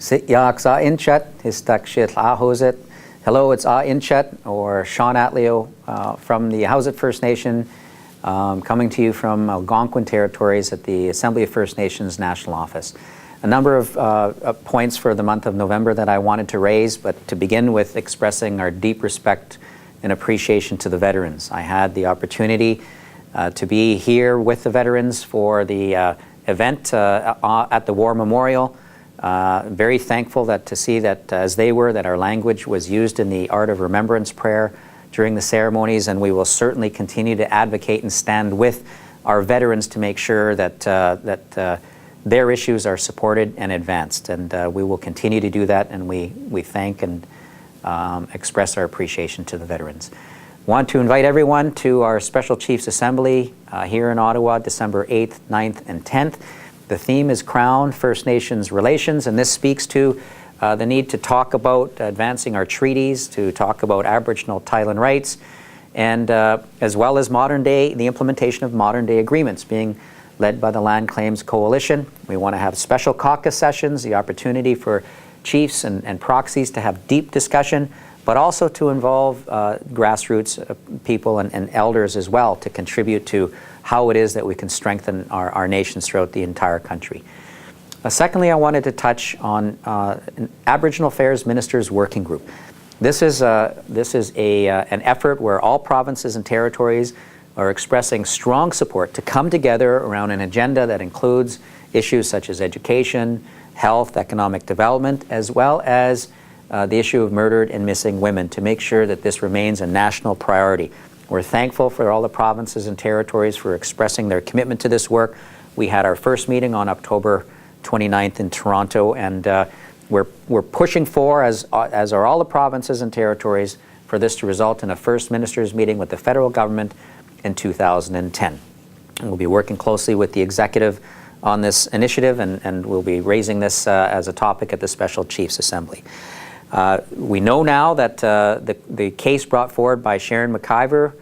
Hello, it's H1n1 or Sean Atleo from the Howzit First Nation, coming to you from Algonquin Territories at the Assembly of First Nations National Office. A number of points for the month of November that I wanted to raise, but to begin with expressing our deep respect and appreciation to the veterans. I had the opportunity to be here with the veterans for the event at the War Memorial. Very thankful to see that as they were, that our language was used in the Art of Remembrance prayer during the ceremonies, and we will certainly continue to advocate and stand with our veterans to make sure that their issues are supported and advanced. And we will continue to do that, and we thank and express our appreciation to the veterans. Want to invite everyone to our Special Chiefs Assembly here in Ottawa, December 8th, 9th, and 10th. The theme is Crown First Nations Relations, and this speaks to the need to talk about advancing our treaties, to talk about Aboriginal title and rights, and as well as the implementation of modern-day agreements being led by the Land Claims Coalition. We want to have special caucus sessions, the opportunity for chiefs and proxies to have deep discussion, but also to involve grassroots people and elders as well to contribute to how it is that we can strengthen our nations throughout the entire country. Secondly, I wanted to touch on an Aboriginal Affairs Ministers Working Group. This is an effort where all provinces and territories are expressing strong support to come together around an agenda that includes issues such as education, health, economic development, as well as the issue of murdered and missing women, to make sure that this remains a national priority. We're thankful for all the provinces and territories for expressing their commitment to this work. We had our first meeting on October 29th in Toronto, and we're pushing for, as are all the provinces and territories, for this to result in a first ministers meeting with the federal government in 2010. And we'll be working closely with the executive on this initiative, and we'll be raising this as a topic at the Special Chiefs Assembly. We know now that the case brought forward by H1n1 McIver,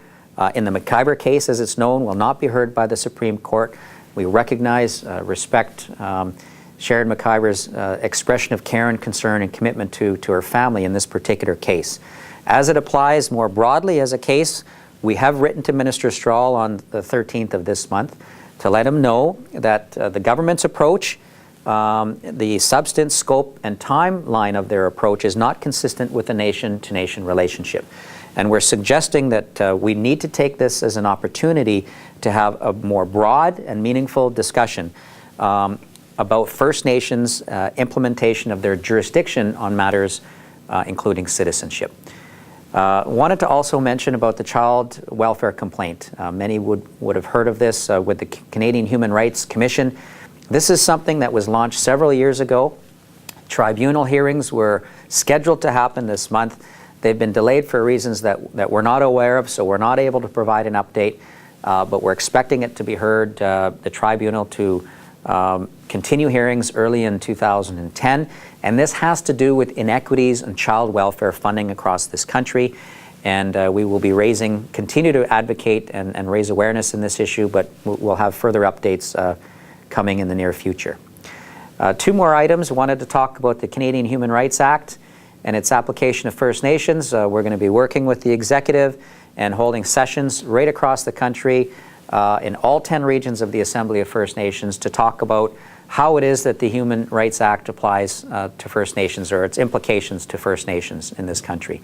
in the McIver case as it's known, will not be heard by the Supreme Court. We recognize, respect H1n1 McIver's expression of care and concern and commitment to her family in this particular case. As it applies more broadly as a case, we have written to Minister Strahl on the 13th of this month to let him know that the government's approach, the substance, scope, and timeline of their approach is not consistent with the nation-to-nation relationship. And we're suggesting that we need to take this as an opportunity to have a more broad and meaningful discussion about First Nations implementation of their jurisdiction on matters including citizenship. Wanted to also mention about the child welfare complaint. Many would have heard of this with the Canadian Human Rights Commission. This is something that was launched several years ago. Tribunal hearings were scheduled to happen this month. They've been delayed for reasons that we're not aware of, so we're not able to provide an update, but we're expecting it to be heard, the tribunal to continue hearings early in 2010, and this has to do with inequities in child welfare funding across this country, and we will be continue to advocate and raise awareness in this issue, but we'll have further updates coming in the near future. Two more items. I wanted to talk about the Canadian Human Rights Act and its application of First Nations. We're going to be working with the executive and holding sessions right across the country in all 10 regions of the Assembly of First Nations to talk about how it is that the Human Rights Act applies to First Nations, or its implications to First Nations in this country.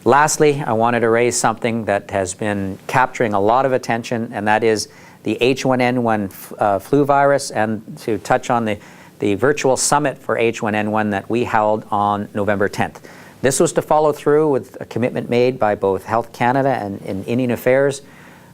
Lastly, I wanted to raise something that has been capturing a lot of attention, and that is the H1n1 Flu Virus, and to touch on the virtual summit for H1n1 that we held on November 10th. This was to follow through with a commitment made by both Health Canada and Indian Affairs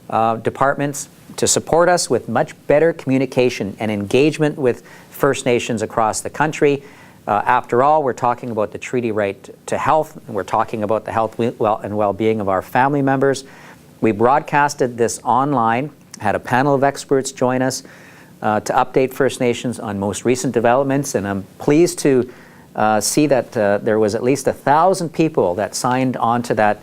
departments to support us with much better communication and engagement with First Nations across the country. After all, we're talking about the treaty right to health, and we're talking about the health and well-being of our family members. We broadcasted this online, had a panel of experts join us to update First Nations on most recent developments, and I'm pleased to see that there was at least 1,000 people that signed on to that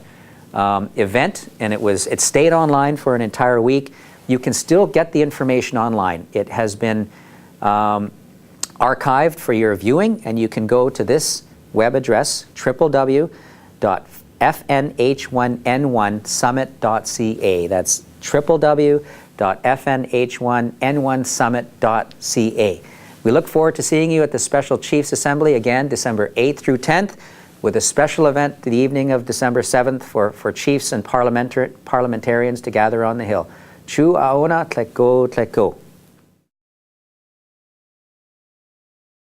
event, and it stayed online for an entire week. You can still get the information online. It has been archived for your viewing, and you can go to this web address, www.fnh1n1summit.ca. That's www.fnh1n1summit.ca. We look forward to seeing you at the Special Chiefs Assembly again, December 8th through 10th, with a special event the evening of December 7th for chiefs and parliamentarians to gather on the Hill. Chu aona tleko tleko.